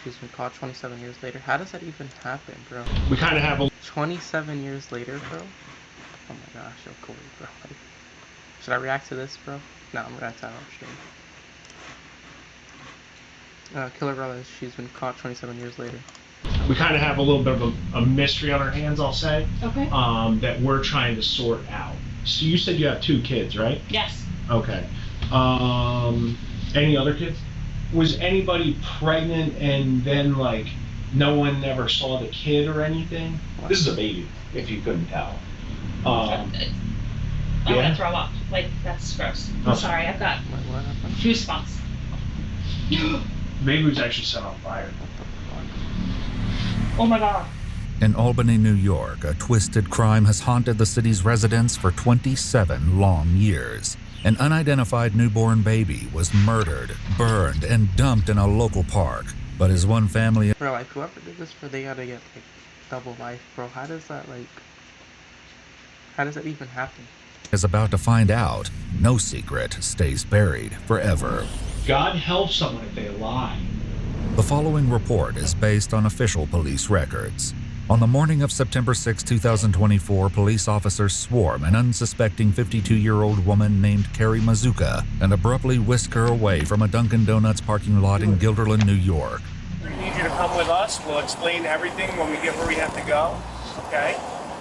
she's been caught 27 years later. How does that even happen, bro? We kind of have a 27 years later, bro? Oh my gosh, yo, Corey, bro. Like, should I react to this, bro? No, I'm reacting to that on stream. Killer Rella, she's been caught 27 years later. we kind of have a little bit of a mystery on our hands, I'll say. Okay. That we're trying to sort out. So you said you have 2 kids, right? Yes. Okay. Any other kids? Was anybody pregnant and then like no one ever saw the kid or anything? This is a baby, if you couldn't tell. I'm Yeah? gonna throw up. Like, that's gross. I'm Okay. sorry, I've got What happened? goosebumps. Baby was actually set on fire. Oh my god. In Albany, New York, a twisted crime has haunted the city's residents for 27 long years. An unidentified newborn baby was murdered, burned, and dumped in a local park. But as one family Bro, like, whoever did this, they gotta get, like, double life, bro. How does that even happen? is about to find out, no secret stays buried forever. God help someone if they lie. The following report is based on official police records. On the morning of September 6, 2024, police officers swarm an unsuspecting 52-year-old woman named Carrie Mazuka and abruptly whisk her away from a Dunkin' Donuts parking lot in Guilderland, New York. We need you to come with us. We'll explain everything when we get where we have to go, okay?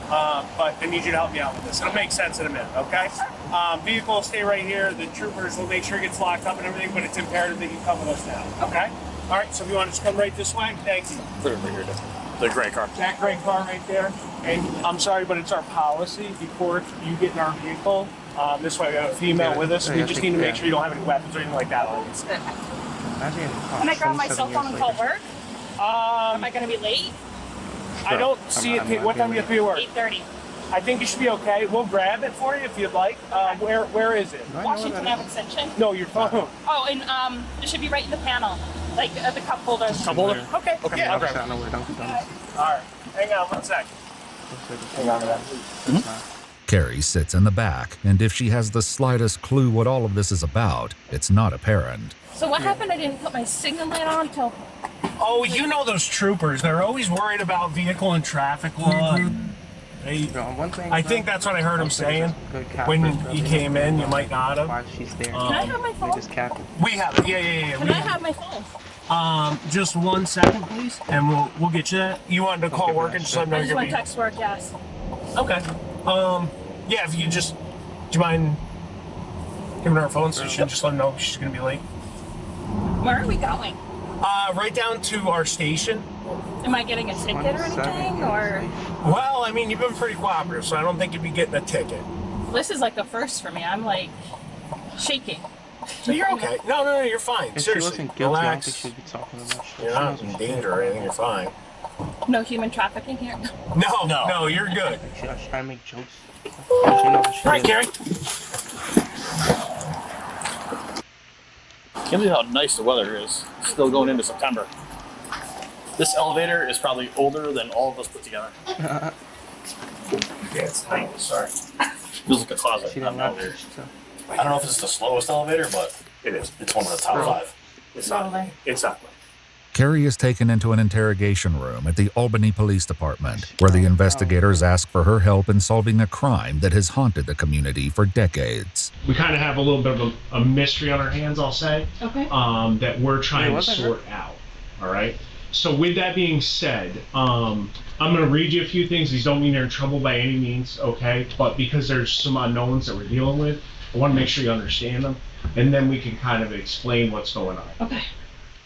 But I need you to help me out with this. It'll make sense in a minute, okay? Vehicle will stay right here. The troopers will make sure it gets locked up and everything, but it's imperative that you come with us now, okay? All right, so if you want to just come right this way, thank you. Put it over here, the gray car. That gray car right there. And I'm sorry, but it's our policy before you get in our vehicle. This way we have a female with us. We just need to make sure you don't have any weapons or anything like that on you. Imagine getting caught Can I grab my 27 cell phone years and call later. work? Am I gonna be late? I don't see it. What time do you have to be at work? 8:30. I think you should be okay. We'll grab it for you if you'd like. Where is it? Do I know where Washington that Ave is? Extension. No, your phone. Oh, and it should be right in the panel, like the cup holder. Cup holder? Okay. Okay, Yeah, I'll I'll grab grab I don't know where Dunkin' Donuts it. All right. Hang on one sec. Hang on to that. Carrie sits in the back, and if she has the slightest clue what all of this is about, it's not apparent. So what happened? I didn't put my signal light on till. Oh, you know those troopers. They're always worried about vehicle and traffic law. They, Bro, one thing, I think that's what I heard him saying. When he came in, you might not have. Why she's there. Can I have my They phone? just capped it. We have. Yeah. Can I have my phone? Just 1 second, please, and we'll get you that. You wanted to call work and just let them know I just you're want gonna to text work. Yes. be. Okay. Yeah. If you just, do you mind giving her a phone so she can just let them know she's gonna be late? Where are we going? Right down to our station. Am I getting a ticket or 27 anything? years Or later. Well, I mean, you've been pretty cooperative, so I don't think you'd be getting a ticket. this is like a first for me. I'm like shaking. So you're okay. No, you're fine. If she Seriously, wasn't guilty, I don't think relax. she'd be talking that much. You're She not knows in what danger or anything. You're fine. No human trafficking here. No, you're good. She's trying to make jokes. She knows what she's All right, doing. Carrie. Can't believe how nice the weather is. Still going into September. This elevator is probably older than all of us put together. Yeah, it's tiny. Sorry. Feels like a closet, She not didn't an know. elevator. So. I don't know if it's the slowest elevator, but it is. It's one of the top 5. It's not. It's not. Carrie is taken into an interrogation room at the Albany Police Department, where the investigators ask for her help in solving a crime that has haunted the community for decades. We kind of have a little bit of a mystery on our hands, I'll say. Okay. That we're trying to wasn't sort out. All right. So with that being said, I'm going to read you a few things. These don't mean you're in trouble by any means, okay? But because there's some unknowns that we're dealing with, I want to make sure you understand them, and then we can kind of explain what's going on. Okay.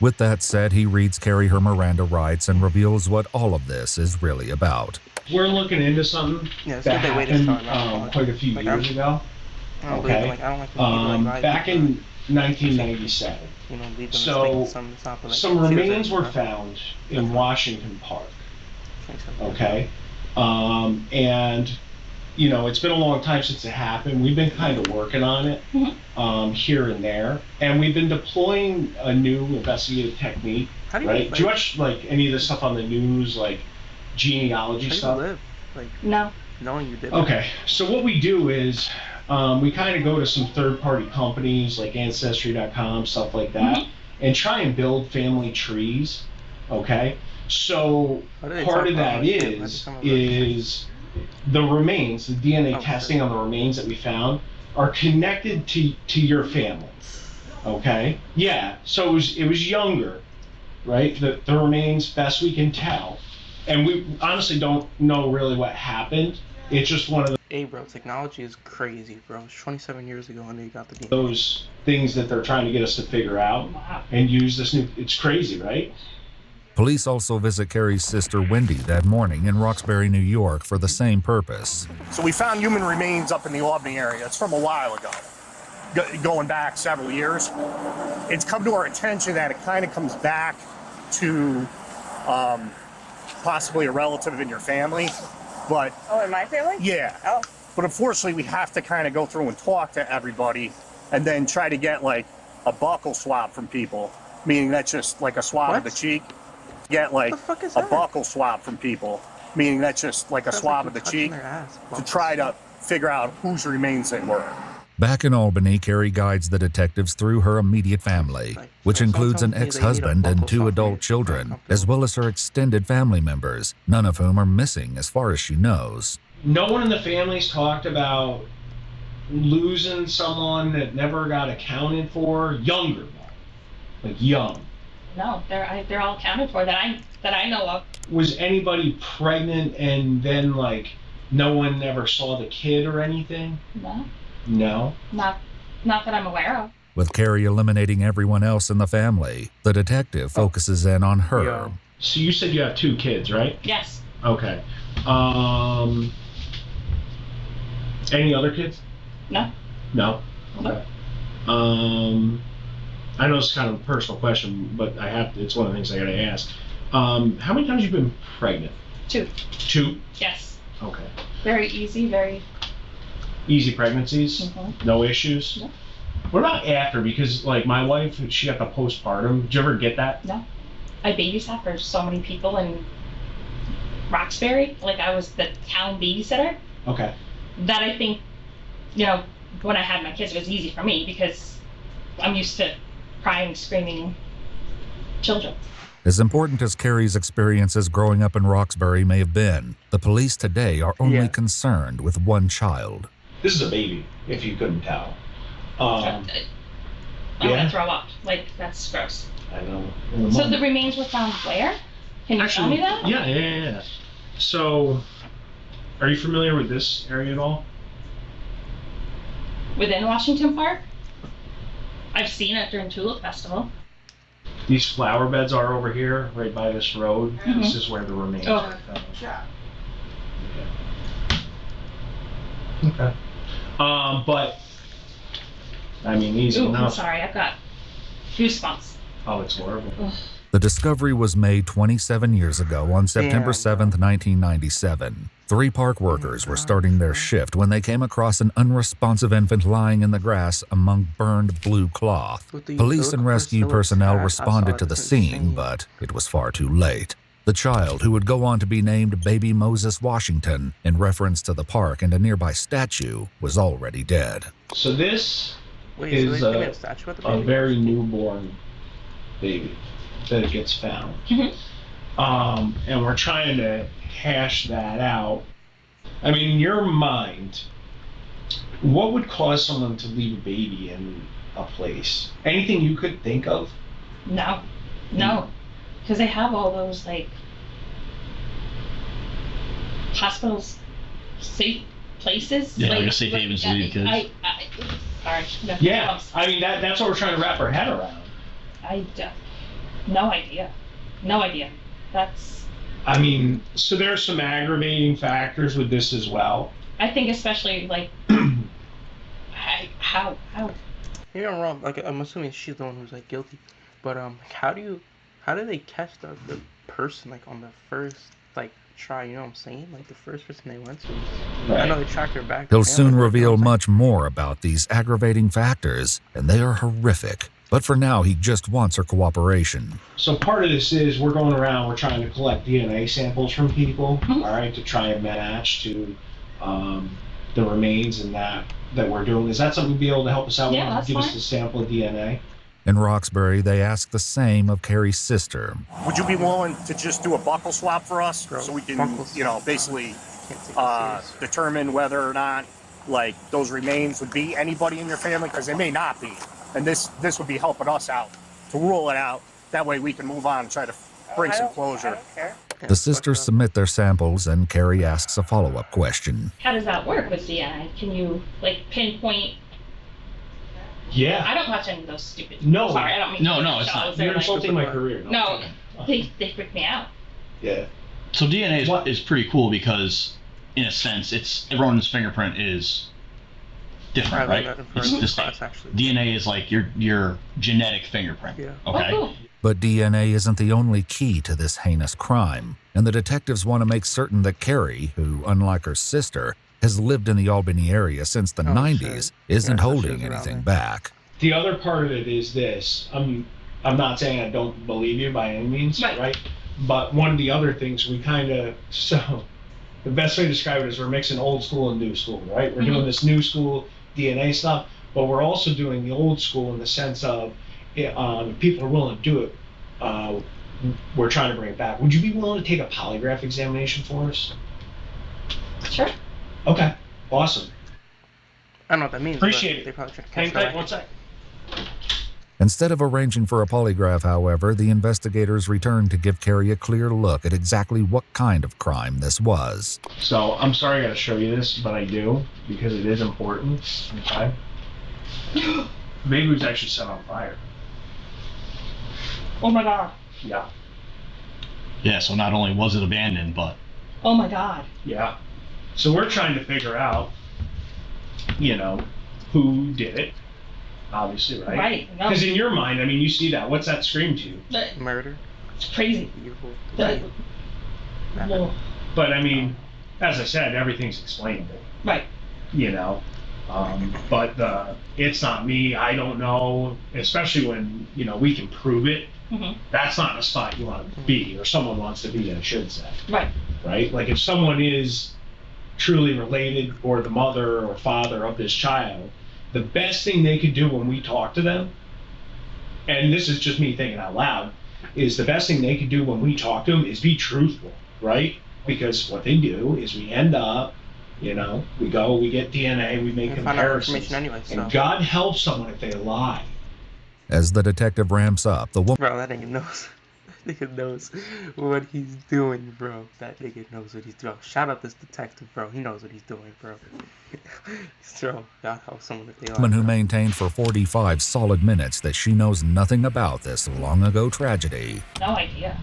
With that said, he reads Carrie her Miranda rights and reveals what all of this is really about. We're looking into something Yeah, it's that good they waited happened to start, right? quite a few Like, years ago. I don't believe Okay. in, like, I don't like when people like lie. Back in 1997, you know, leave them so, thinking something's up, but, like, some she doesn't, remains were you know? found in Washington Park. 27 years Okay. And you know, it's been a long time since it happened. We've been kind of working on it here and there, and we've been deploying a new investigative technique. How do you, Right? like, Do you watch like any of this stuff on the news, like genealogy how do you stuff? live? Like, No. knowing you did Okay, so what we do is we kind of go to some third-party companies like Ancestry.com, stuff like that, and try and build family trees Okay, so How do they part talk of that about it? Why do is some of us- the remains, the DNA Oh, testing sure. on the remains that we found are connected to your family. Okay, yeah. So it was younger, right? The remains, best we can tell, and we honestly don't know really what happened. It's just one of Hey, bro, technology is crazy, bro. It's 27 years ago and they got the DNA. those things that they're trying to get us to figure out Wow. and use this new. It's crazy, right? Police also visit Carrie's sister Wendy that morning in Roxbury, New York for the same purpose. So we found human remains up in the Albany area. It's from a while ago, going back several years. It's come to our attention that it kind of comes back to possibly a relative in your family. But Oh, in my family? yeah, Oh. but unfortunately we have to kind of go through and talk to everybody and then try to get like a buccal swab from people, meaning that's just like a swab of What? the cheek. Get like What the fuck is a that? buccal swab from people, meaning that's just like a Sounds swab like of the you're touching cheek their ass. to try to figure out whose remains they were. Back in Albany, Carrie guides the detectives through her immediate family, which includes an ex-husband and 2 adult children, as well as her extended family members, none of whom are missing as far as she knows. No one in the family's talked about losing someone that never got accounted for. Younger, like young. No, they're all accounted for that I know of. Was anybody pregnant and then like no one ever saw the kid or anything? No, No. not that I'm aware of. With Carrie eliminating everyone else in the family, the detective focuses in on her. Yeah. So you said you have 2 kids, right? Yes, Okay. Any other kids? no, No. Okay. I know it's kind of a personal question, but it's one of the things I gotta ask. How many times have you been pregnant? 2. 2? Yes, Okay. very easy, very. Easy pregnancies? Mhm. No issues? No. What about after? Because like my wife, she got the postpartum. Did you ever get that? No, I babysat for so many people in Roxbury. Like I was the town babysitter. Okay. That I think, when I had my kids, it was easy for me because I'm used to crying, screaming children. As important as Carrie's experiences growing up in Roxbury may have been, the police today are only Yeah. concerned with one child. This is a baby, if you couldn't tell. I'm yeah. gonna throw up. Like that's gross. I know. So the remains were found where? Can you tell me that? Yeah. So, are you familiar with this area at all? Within Washington Park? I've seen it during Tulip Festival. These flower beds are over here, right by this road. Mhm. This is where the remains Oh. are found. Okay. But I mean, easy Ooh, I'm enough. sorry, I've got goosebumps. Oh, it's horrible. The discovery was made 27 years ago on September Damn, 7th, 1997. 3 park workers were starting their shift when they came across an unresponsive infant lying in the grass among burned blue cloth. With the Police and umbilical rescue cord personnel attached, I responded saw to the this scene, insane. but it was far too late. The child, who would go on to be named Baby Moses Washington in reference to the park and a nearby statue, was already dead. So this Wait, is so they made a statue of the a baby? very newborn baby that it gets found. Mhm. And we're trying to hash that out. I mean, in your mind, what would cause someone to leave a baby in a place? Anything you could think of? No. Because they have all those, hospitals, safe places. Yeah, like a safe haven to leave kids. Sorry. No, Yeah, I mean, that's what we're trying to wrap our head around. No idea. No idea. That's, I mean, so there's some aggravating factors with this as well. I think especially, how? Maybe I'm wrong. Like, I'm assuming she's the one who's like guilty. But how do they catch the person like on the first try? You know what I'm saying? Like the first person they went to. I know they tracked her back. He'll Yeah, soon like, reveal I was like, much more about these aggravating factors, and they are horrific. But for now, he just wants her cooperation. So part of this is we're going around, we're trying to collect DNA samples from people, Mhm. all right, to try and match to the remains and that we're doing. Is that something you'd be able to help us out Yeah, with? that's Give us fine. a sample of DNA. In Roxbury, they ask the same of Carrie's sister. Would you be willing to just do a buckle swap for us, Bro, so we can, buckle you know, swap. basically Can't take it serious. determine whether or not, like, those remains would be anybody in your family, because they may not be, and this would be helping us out to rule it out. That way we can move on and try to bring some closure. The sisters submit their samples, and Carrie asks a follow-up question. How does that work with DNA? Can you like pinpoint? Yeah. I don't watch any of those stupid. No. Sorry, I don't mean. No, it's not. shows. They're You're like- insulting my career. No, they freak me out. Yeah. So DNA What? is pretty cool because, in a sense, it's everyone's fingerprint is different, I learned right? that in It's first distinct. class, actually. DNA is like your genetic fingerprint. Yeah. Okay. Oh, cool. But DNA isn't the only key to this heinous crime, and the detectives want to make certain that Carrie, who, unlike her sister, has lived in the Albany area since the Oh, 90s, shit. isn't Yeah, so she holding was around anything there. back. The other part of it is this. I'm not saying I don't believe you by any means, Right. right? But one of the other things we kind of, so the best way to describe it is we're mixing old school and new school, right? We're doing this new school DNA stuff, but we're also doing the old school in the sense of if people are willing to do it, we're trying to bring it back. Would you be willing to take a polygraph examination for us? Sure. Okay, awesome. I don't know what that means. Appreciate but it. They probably try to Hang catch tight that. one sec. Instead of arranging for a polygraph, however, the investigators return to give Carrie a clear look at exactly what kind of crime this was. So I'm sorry I gotta show you this, but I do, because it is important. Okay. Maybe it was actually set on fire. Oh my god. Yeah. Yeah. So not only was it abandoned, but Oh my god. Yeah. So we're trying to figure out, you know, who did it. Obviously, right? Right. No. Because in your mind, I mean, you see that. What's that scream to you? Murder. It's crazy. Evil. The- well, But I mean, as I said, everything's explainable. right. You know. But it's not me. I don't know. Especially when, you know, we can prove it. Mhm. That's not a spot you want to be, or someone wants to be, I should say. Right. Right? Like if someone is truly related, or the mother or father of this child, the best thing they could do when we talk to them, and this is just me thinking out loud, is the best thing they could do when we talk to them is be truthful, right? Because what they do is we end up, you know, we get DNA, we make We find out comparisons, information anyway, so. and God help someone if they lie. As the detective ramps up, the woman Bro, that nigga knows. That nigga knows what he's doing, bro. That nigga knows what he's doing. Shout out this detective, bro. He knows what he's doing, bro. So, God help someone if they lie. who bro. maintained for 45 solid minutes that she knows nothing about this long-ago tragedy, No idea.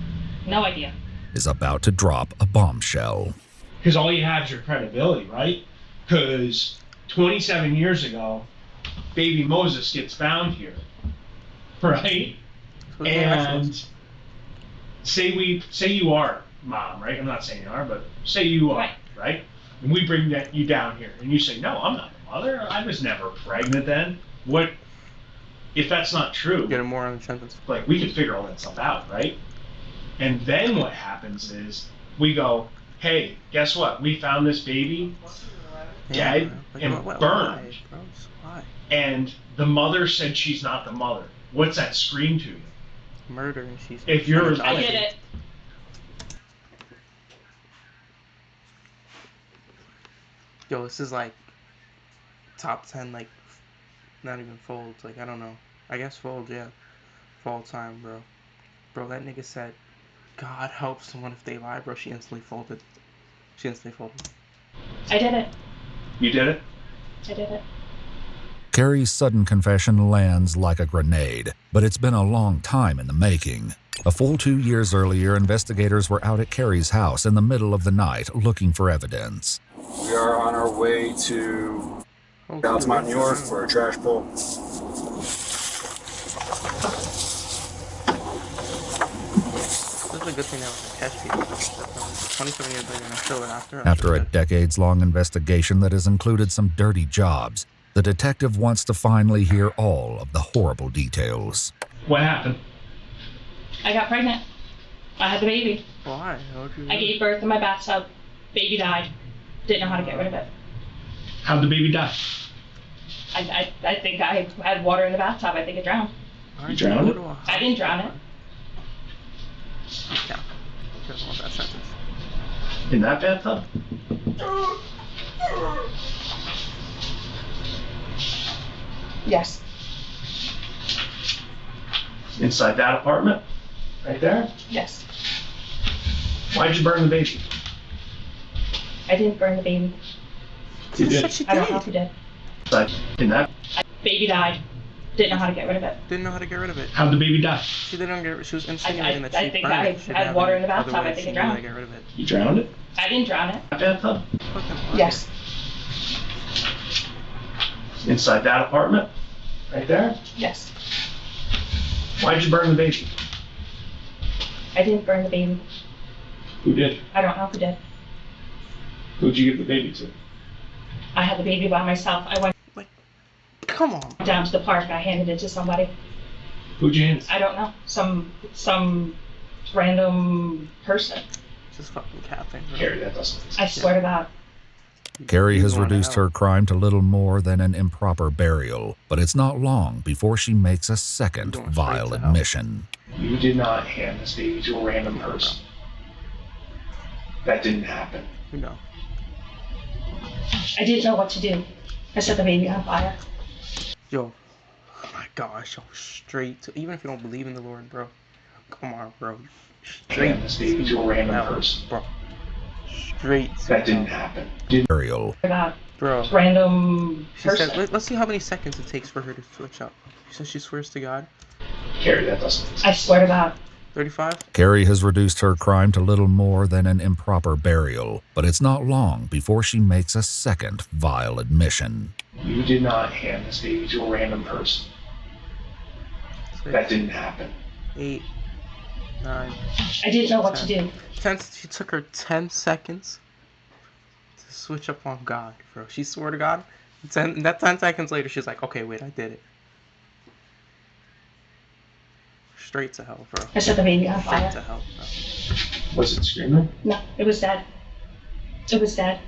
No idea. is about to drop a bombshell. Because all you have is your credibility, right? Because 27 years ago, baby Moses gets found here, right? So it's actually- And say you are mom, right? I'm not saying you are, but say you are, Right. right? And we bring you down here, and you say, no, I'm not the mother. I was never pregnant then. What if that's not true? Get a more on the sentence. Like, we could figure all that stuff out, right? And then what happens is we go, hey, guess what? We found this baby dead and burned. Why, bro? Why? And the mother said she's not the mother. What's that scream to you? Murder and she's. If you're- I get it. Yo, this is like top 10, like, not even folds. Like, I don't know. I guess folds, yeah. Fall time, bro. Bro, that nigga said, God help someone if they lie, bro. She instantly folded. She instantly folded. I did it. You did it? I did it. Carrie's sudden confession lands like a grenade, but it's been a long time in the making. A full 2 years earlier, investigators were out at Carrie's house in the middle of the night looking for evidence. We are on our way to Oh, Altamont, New York for a trash pull. This is a good thing that we can catch people. 27 years later, and I'm still after. After a decades-long investigation that has included some dirty jobs, the detective wants to finally hear all of the horrible details. What happened? I got pregnant. I had the baby. Why? How'd you I gave birth in my bathtub. Baby died. Didn't know how to get rid of it. How'd the baby die? I think I had water in the bathtub. I think it drowned. Why did drowned go it? to a I didn't drown it. Yeah. Just want that sentence. In that bathtub? Yes. Inside that apartment? Right there? Yes. Why'd you burn the baby? I didn't burn the baby. You She said did. she I don't know did. who did. Inside, in that? Baby died. Didn't know how to get rid of it. Didn't know how to get rid of it. How'd the baby die? She didn't get. She was insinuating that I she think burned I it. She had didn't have water any in the bathtub. other I way think she it knew how to drowned. get rid of it. You drowned it? I didn't drown it. That bathtub? Fucking liar. Yes. Inside that apartment? Right there? Yes. Why'd you burn the baby? I didn't burn the baby. Who did? I don't know who did. Who'd you give the baby to? I had the baby by myself. I went Come on. down to the park. I handed it to somebody. Who'd you hand it to? I don't know. Some random person. Just fucking capping. Carrie, that doesn't. I swear to God. Carrie You has wanna reduced help. her crime to little more than an improper burial, but it's not long before she makes a second Going straight vile to hell. admission. You did not hand this baby to a random person. That didn't happen. No. I didn't know what to do. I set the baby on fire. Yo. Oh my gosh. Yo. Straight to. Even if you don't believe in the Lord, bro. Come on, bro. Straight Hand this baby to a random hell, person. bro. Straight to That didn't hell. happen. Burial. God. Bro. Random She person. said, let's see how many seconds it takes for her to switch up. She says she swears to God. Carrie, that doesn't. I swear to God. 35? Carrie has reduced her crime to little more than an improper burial, but it's not long before she makes a second vile admission. You did not hand this baby to a random person. That didn't happen. 8, 9, I didn't know what to do. 10. She took her 10 seconds to switch up on God, bro. She swore to God. 10 seconds later, she's like, okay, wait, I did it. Straight to hell, bro. I set the baby on Straight fire. to hell, bro. Was it screaming? No, it was dead. It was dead.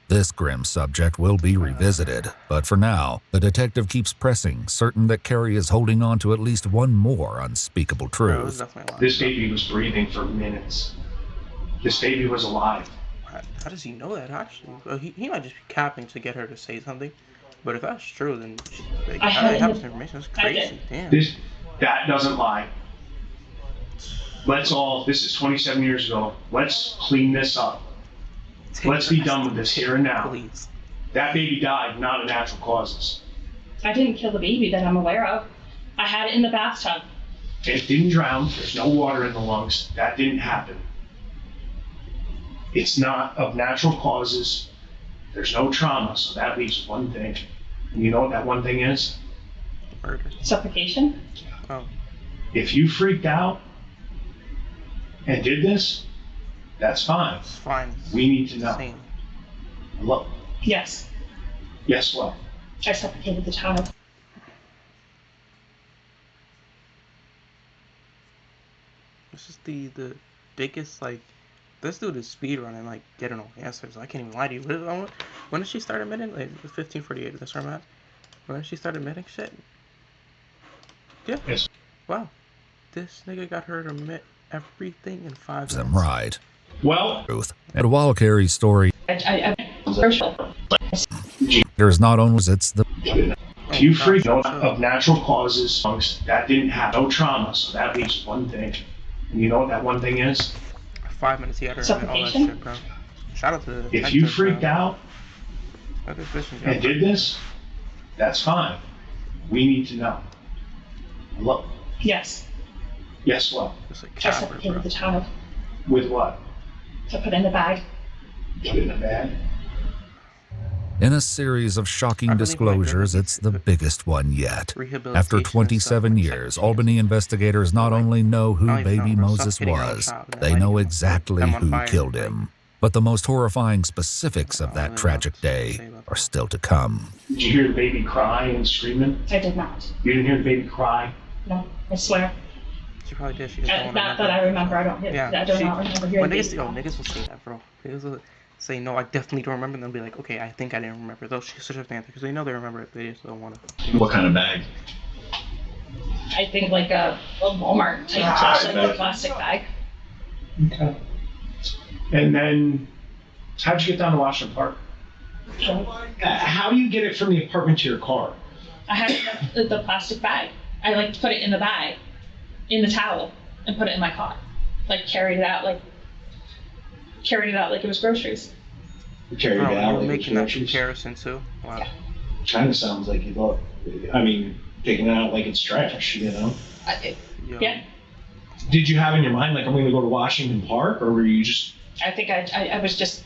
This grim subject will be revisited, but for now, the detective keeps pressing, certain that Carrie is holding on to at least one more unspeakable Bro, it was truth. definitely a lie. This baby was breathing for minutes. This baby was alive. How does he know that, actually? Well, he might just be capping to get her to say something. But if that's true, then I how do they had have it this in information? That's I crazy. did. Damn. That doesn't lie. This is 27 years ago. Let's clean this up. Let's be done with this here and now. Please. That baby died not of natural causes. I didn't kill the baby that I'm aware of. I had it in the bathtub. It didn't drown. There's no water in the lungs. That didn't happen. It's not of natural causes. There's no trauma, so that leaves one thing. And you know what that one thing is? Murder. Suffocation? Oh. If you freaked out and did this, that's fine. It's fine. We need to know. Insane. Look, Yes. yes, what? I suffocated the child. This is the biggest, like, this dude is speedrunning, like, getting all answers. I can't even lie to you. When did she start admitting? Like, 1548, that's where I'm at. When did she start admitting shit? Yeah. Yes. Wow. This nigga got her to admit everything in 5 minutes. Them right. Well, Truth. And while Carrie's story there's not only it's the if you freak out of natural causes, that didn't have no trauma, so that leaves one thing. And you know what that one thing is? 5 minutes he had her admit all that Suffocation? shit, bro. Shout out to the If you detective, freaked bro. out Look at this vision, and did this, that's fine. We need to know. Look, Yes. yes, what? Just a I capper, suffocated bro. the child. With what? To put in the bag. Put it in a bag? In a series of shocking I believe my disclosures, goodness, it's the biggest one yet. Rehabilitation After and stuff, 27 like years, second Albany chance. investigators not Like, only know who I don't even baby know, bro. Moses Stuff getting out of was, shop, and they then know lighting exactly them on who fire, killed like- him. But the most horrifying specifics of that tragic day are still to come. Did you hear the baby cry and screaming? I did not. You didn't hear the baby cry? No, I swear. She probably did. She just don't Not that I remember. I don't. Yeah, I do she- not remember hearing When the niggas, baby yo, cry. niggas will say that, bro. Niggas will say, no, I definitely don't remember. And they'll be like, okay, I think I didn't remember. They'll switch up the answer because they know they remember it. They just don't want to. What kind of bag? I think like a Walmart type Plastic like bag. a plastic bag. Okay. And then, how'd you get down to Washington Park? How do you get it from the apartment to your car? I had the plastic bag. I like put it in the bag, in the towel, and put it in my car. Like carried it out like it was groceries. You carried it Oh, out you're like making that groceries? comparison too. Wow. Kind of sounds like you thought, I mean, taking it out like it's trash, you know? Yo. Yeah. Did you have in your mind, like, I'm gonna go to Washington Park, or were you just, I think I was just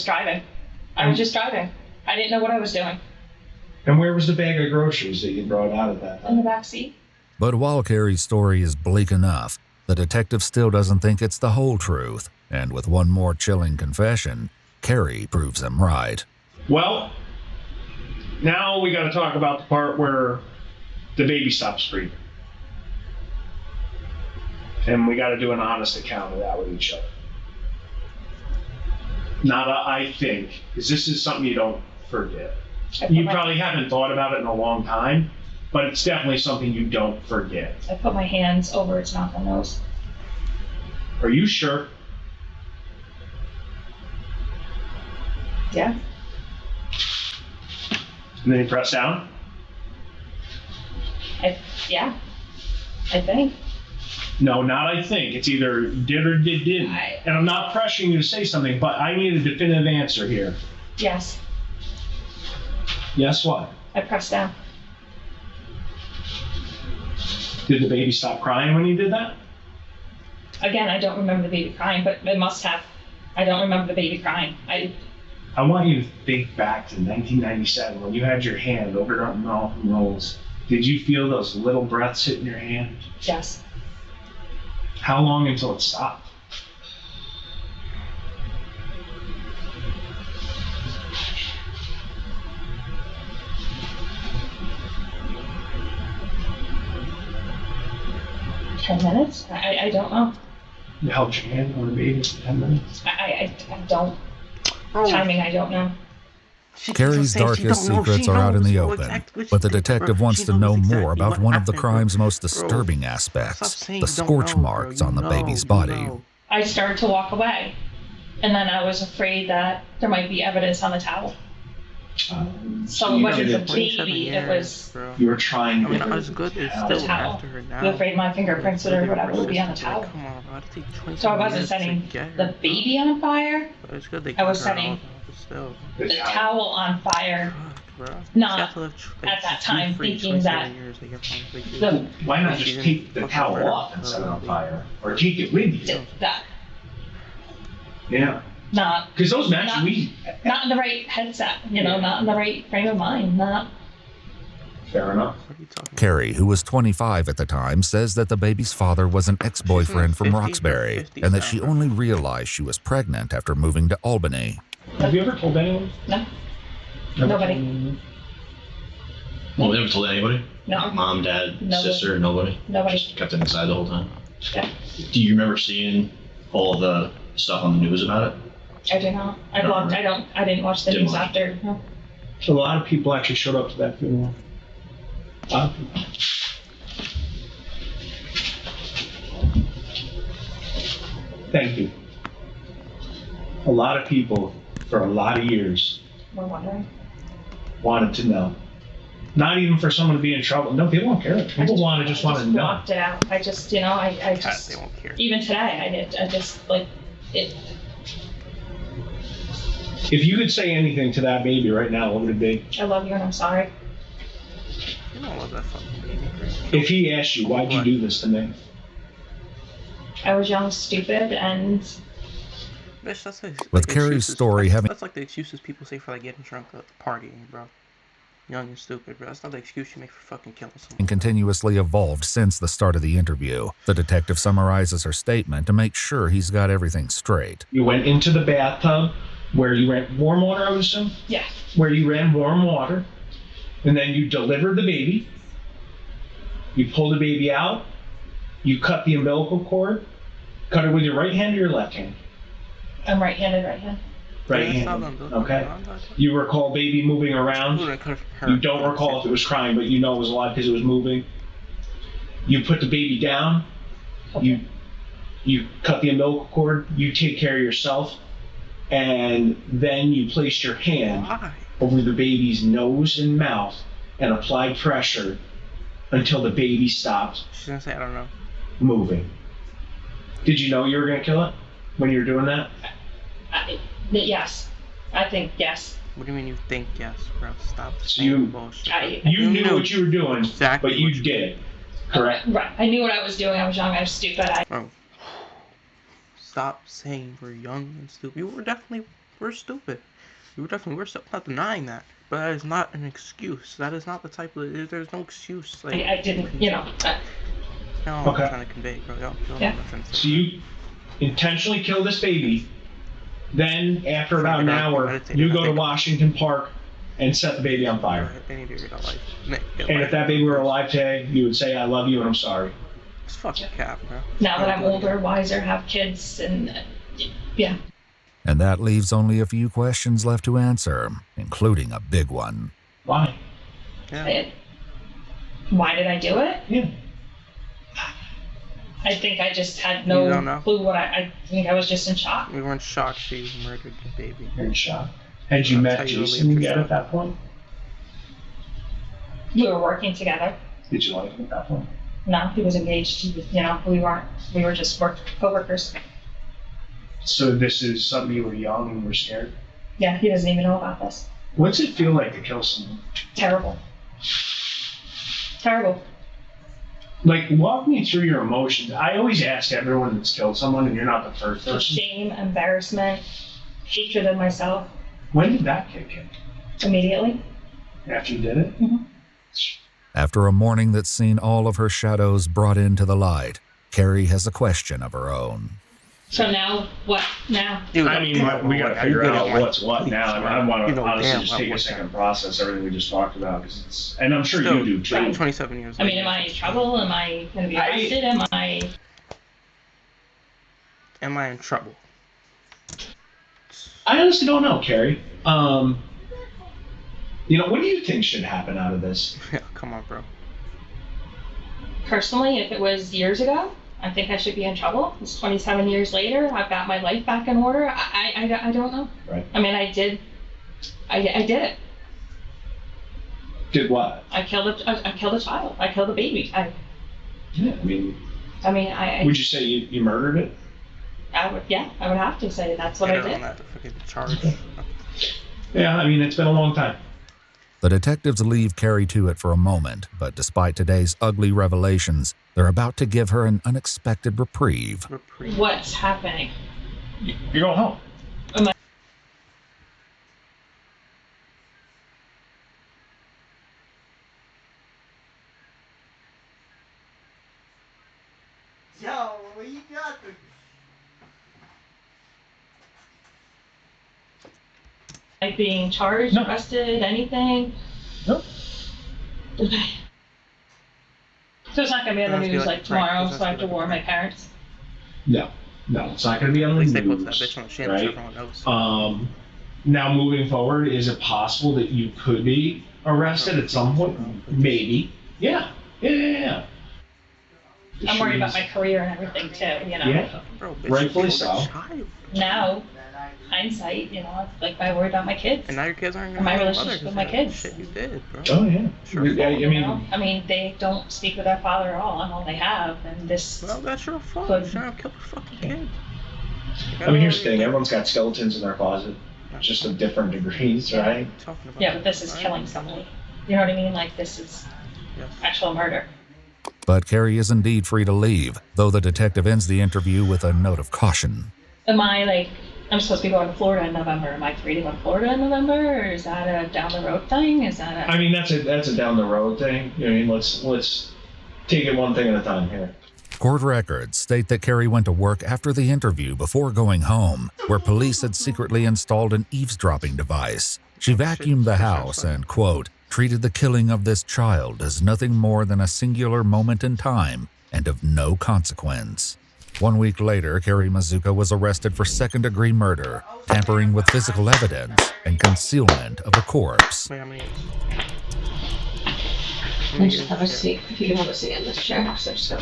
driving. I was just driving. I didn't know what I was doing. and where was the bag of groceries that you brought out at that In time? the back seat. But while Carrie's story is bleak enough, the detective still doesn't think it's the whole truth. And with one more chilling confession, Carrie proves him right. Well, now we gotta talk about the part where the baby stops breathing. And we gotta do an honest account of that with each other. Not a I think, because this is something you don't forget. You probably haven't thought about it in a long time, but it's definitely something you don't forget. I put my hands over its mouth and nose. Are you sure? Yeah. And then you press down? Yeah. I think. No, not I think. It's either did or didn't. I- And I'm not pressuring you to say something, but I need a definitive answer here. Yes. Yes, what? I pressed down. Did the baby stop crying when you did that? Again, I don't remember the baby crying, but it must have. I don't remember the baby crying. I want you to think back to 1997 when you had your hand over your mouth and nose. Did you feel those little breaths hitting your hand? Yes. How long until it stopped? $10 minutes? I don't know. You held your hand on the baby for 10 minutes? I don't. Bro, Timing, I don't know. she keeps Carrie's saying she darkest don't know. secrets She are out in knows the what open, exactly what but the she did, detective bro. wants She to knows know exactly more about what one of the happened, bro. crime's most Bro, disturbing Stop aspects, saying the you don't scorch know, marks bro. on the You baby's know, body. you know. I started to walk away, and then I was afraid that there might be evidence on the towel. So it wasn't the 27 baby, it years, was bro. You were trying I to mean, get rid as of good the as towel. still towel. after her I'm now. afraid my fingerprints or whatever would be on the towel. Come on, bro. It'd take 27 So I wasn't years to setting get her. the baby on fire, But it's good they I was got her setting off, but still. the towel on fire. Fuck, bro. Not She had to live, at that she's time free thinking 27 that years to get home, like, you- the, Why not She just didn't take the fucking towel murder off and her set it on baby. fire? Or take it with you? that, Yeah. not, Because those match Not- we. not in the right headset, not in the right frame of mind, not. Fair enough. What are you talking Carrie, who was 25 at the time, says that the baby's father was an ex-boyfriend from 50s or Roxbury 50s and that she now. only realized she was pregnant after moving to Albany. Have you ever told anyone? No, Never Nobody. told anyone? Well, we never told anybody? no, Mom, dad, Nobody. sister, nobody? nobody. Just kept it inside the whole time? Yeah. Do you remember seeing all the stuff on the news about it? I do not. I No, blocked. right. I didn't watch the Didn't news watch. after. No. So a lot of people actually showed up to that funeral. A lot of people. Thank you. A lot of people, for a lot of years, We're wondering. wanted to know. Not even for someone to be in trouble. No, people don't care. People want to I know. blocked it out. I just, I about? just. They won't care. Even today, I just like it. If you could say anything to that baby right now, what would it be? I love you and I'm sorry. You don't love that fucking baby, bro. If he asked you, why'd you do this to me? I was young, stupid, and Bitch, that's like, With Carrie's excuses. story that's, having- That's like the excuses people say for like getting drunk at partying, bro. Young and stupid, bro. That's not the excuse you make for fucking killing someone. And continuously evolved since the start of the interview. The detective summarizes her statement to make sure he's got everything straight. You went into the bathtub where you ran warm water, I would assume? yeah, Where you ran warm water, and then you delivered the baby. You pulled the baby out. You cut the umbilical cord. Cut it with your right hand or your left hand? I'm right-handed, right hand. Right That's not hand. them, Okay. I'm not- You recall baby moving I'm around. gonna cut it from her. You don't recall if it was crying, but you know it was alive because it was moving. You put the baby down. You cut the umbilical cord. You take care of yourself, and then you place your hand over the baby's nose and mouth and apply pressure until the baby stops. She's gonna say, I don't know. Moving. Did you know you were gonna kill it when you were doing that? Yes. I think yes. What do you mean you think yes, bro? Stop So saying bullshit. You knew what you were doing, exactly, but you did it. Correct? Right. I knew what I was doing. I was young. I was stupid. Oh. Stop saying we're young and stupid. We're stupid. We're still not denying that. But that is not an excuse. That is not the type of, there's no excuse. Like, I didn't, you know. No, I'm trying to convey, bro. So you intentionally kill this baby, then after about an hour, you go to Washington Park and set the baby on fire. And if that baby were alive today, you would say, I love you and I'm sorry. It's fucking cap, bro. Now that I'm older, wiser, have kids, and yeah. And that leaves only a few questions left to answer, including a big one. Why? Yeah. Why did I do it? Yeah. I think I just had no clue what I think I was just in shock. We were in shock she murdered the baby. You're in shock. Had you met Jason yet at that point? We were working together. Did you like him at that point? No, he was engaged. He was, you know, we were just co-workers. So this is something you were young and were scared? Yeah, he doesn't even know about this. What's it feel like to kill someone? Terrible. Terrible. Like, walk me through your emotions. I always ask everyone that's killed someone, and you're not the first person. Shame, embarrassment, hatred of myself. When did that kick in? Immediately. After you did it? Mm-hmm. After a morning that's seen all of her shadows brought into the light, Carrie has a question of her own. So now, what now? Dude, I mean, we gotta figure out what's what now. I mean, I want to honestly just take a second process everything we just talked about, because it's, and I'm sure you do too. 27 years. I mean, am I in trouble? Am I going to be arrested? Am I in trouble? I honestly don't know, Carrie. You know, what do you think should happen out of this? Yeah, come on, bro. Personally, if it was years ago, I think I should be in trouble. It's 27 years later. I've got my life back in order. I don't know. Right. I mean, I did it. Did what? I killed a child. I killed a baby. Yeah, I mean, would you say you murdered it? I would have to say that's what I did. On that fucking charge. Yeah, I mean, it's been a long time. The detectives leave Carrie to it for a moment, but despite today's ugly revelations, they're about to give her an unexpected reprieve. What's happening? You're going home. Yo, what you got? Like being charged, arrested, anything? No. Okay. So it's not going to be on the news like tomorrow, so I have to warn my parents? No, it's not going to be on the news. At least they put that bitch on the channel so everyone knows. Now moving forward, is it possible that you could be arrested at some point? Maybe. Yeah. I'm worried about my career and everything too, you know? Yeah, rightfully so. Now, hindsight, you know, like I worry about my kids. And now your kids aren't and my relationship with my kids. Shit you did, bro. Oh yeah. Sure. I mean, they don't speak with their father at all. I'm all they have, and this. Well, that's your fault. You shouldn't have killed the fucking kid. I mean, here's the thing. Everyone's got skeletons in their closet, just of different degrees, right? Yeah, but this is killing somebody. You know what I mean? Like, this is actual murder. But Carrie is indeed free to leave, though the detective ends the interview with a note of caution. Am I, like, I'm supposed to be going to Florida in November. Am I free to go to Florida in November, or is that a down the road thing? Is that a... I mean, that's a down the road thing. I mean, let's take it one thing at a time here. Court records state that Carrie went to work after the interview before going home, where police had secretly installed an eavesdropping device. She vacuumed the house and, quote, treated the killing of this child as nothing more than a singular moment in time and of no consequence. 1 week later, Carrie Mazuka was arrested for second-degree murder, tampering with physical evidence, and concealment of a corpse. Wait, how many I just have a seat. If you want to sit in this chair, so just go.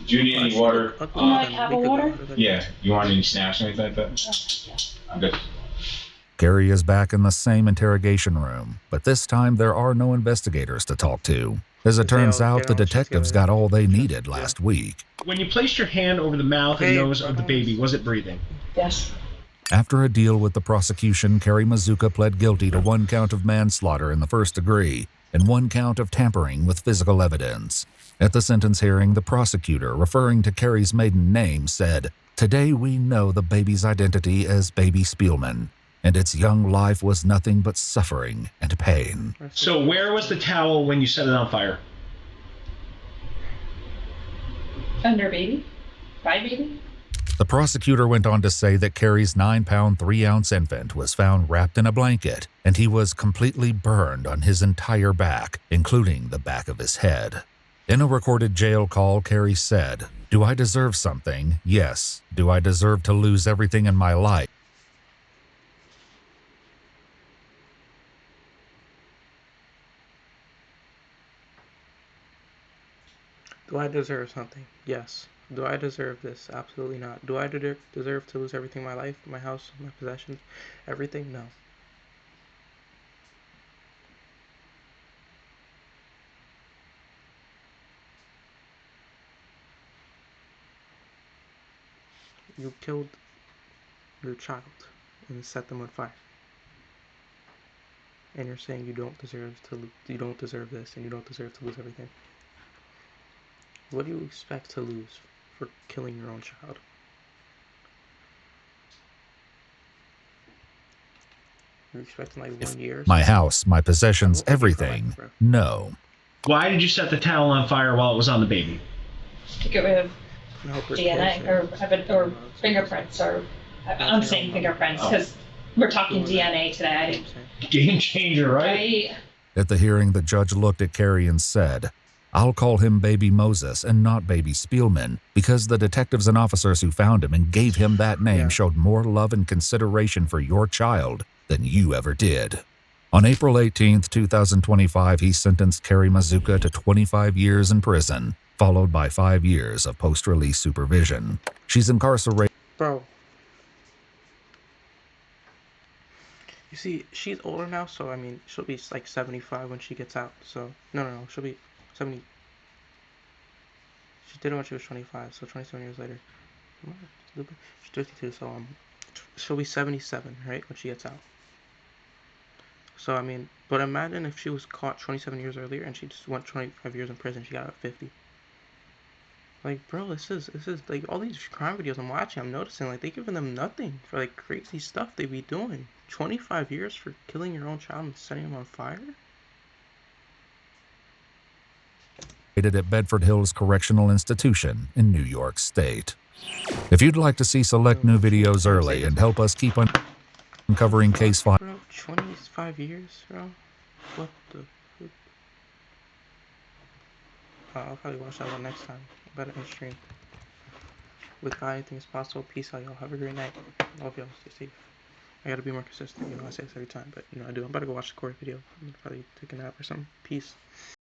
Do you need any water? You like have a water? Yeah. You want any snacks or anything like that? I'm good. Carrie is back in the same interrogation room, but this time there are no investigators to talk to. As it turns out, the detectives got all they needed last week. When you placed your hand over the mouth and nose of the baby, was it breathing? Yes. After a deal with the prosecution, Carrie Mazuka pled guilty to 1 count of manslaughter in the first degree and 1 count of tampering with physical evidence. At the sentence hearing, the prosecutor, referring to Carrie's maiden name, said, "Today we know the baby's identity as Baby Spielman, and its young life was nothing but suffering and pain." So where was the towel when you set it on fire? Under baby? By baby? The prosecutor went on to say that Carrie's 9-pound, 3-ounce infant was found wrapped in a blanket, and he was completely burned on his entire back, including the back of his head. In a recorded jail call, Carrie said, "Do I deserve something? Yes. Do I deserve to lose everything in my life? Do I deserve something? Yes. Do I deserve this? Absolutely not. Do I deserve to lose everything in my life, my house, my possessions, everything? No. You killed your child and set them on fire. And you're saying you don't deserve this, and you don't deserve to lose everything. What do you expect to lose for killing your own child? You're expecting like 1 year? My house, my possessions, everything? No. Why did you set the towel on fire while it was on the baby? To get rid of DNA or fingerprints, or I'm saying fingerprints because we're talking DNA today. I didn't. Game changer, right? At the hearing, the judge looked at Carrie and said, "I'll call him Baby Moses and not Baby Spielman because the detectives and officers who found him and gave him that name showed more love and consideration for your child than you ever did." On April 18th, 2025, he sentenced Carrie Mazuka to 25 years in prison, followed by 5 years of post-release supervision. She's incarcerated. Bro. You see, she's older now, so I mean, she'll be like 75 when she gets out. So, no, she'll be 70. She did it when she was 25, so 27 years later. She's 52, so she'll be 77, right, when she gets out. So, I mean, but imagine if she was caught 27 years earlier and she just went 25 years in prison, she got out at 50. Like, bro, this is like all these crime videos I'm watching, I'm noticing like they giving them nothing for like crazy stuff they be doing. 25 years for killing your own child and setting him on fire? At Bedford Hills Correctional Institution in New York State. If you'd like to see select new videos early and help us keep uncovering case files. Bro, 25 years, bro? What the fuck? I'll probably watch that one next time. Better in stream. With God, anything is possible. Peace out, y'all. Have a great night. Love y'all. Stay safe. I gotta be more consistent. You know, I say this every time, but you know, I do. I'm about to go watch the court video. I'm gonna probably take a nap or something. Peace.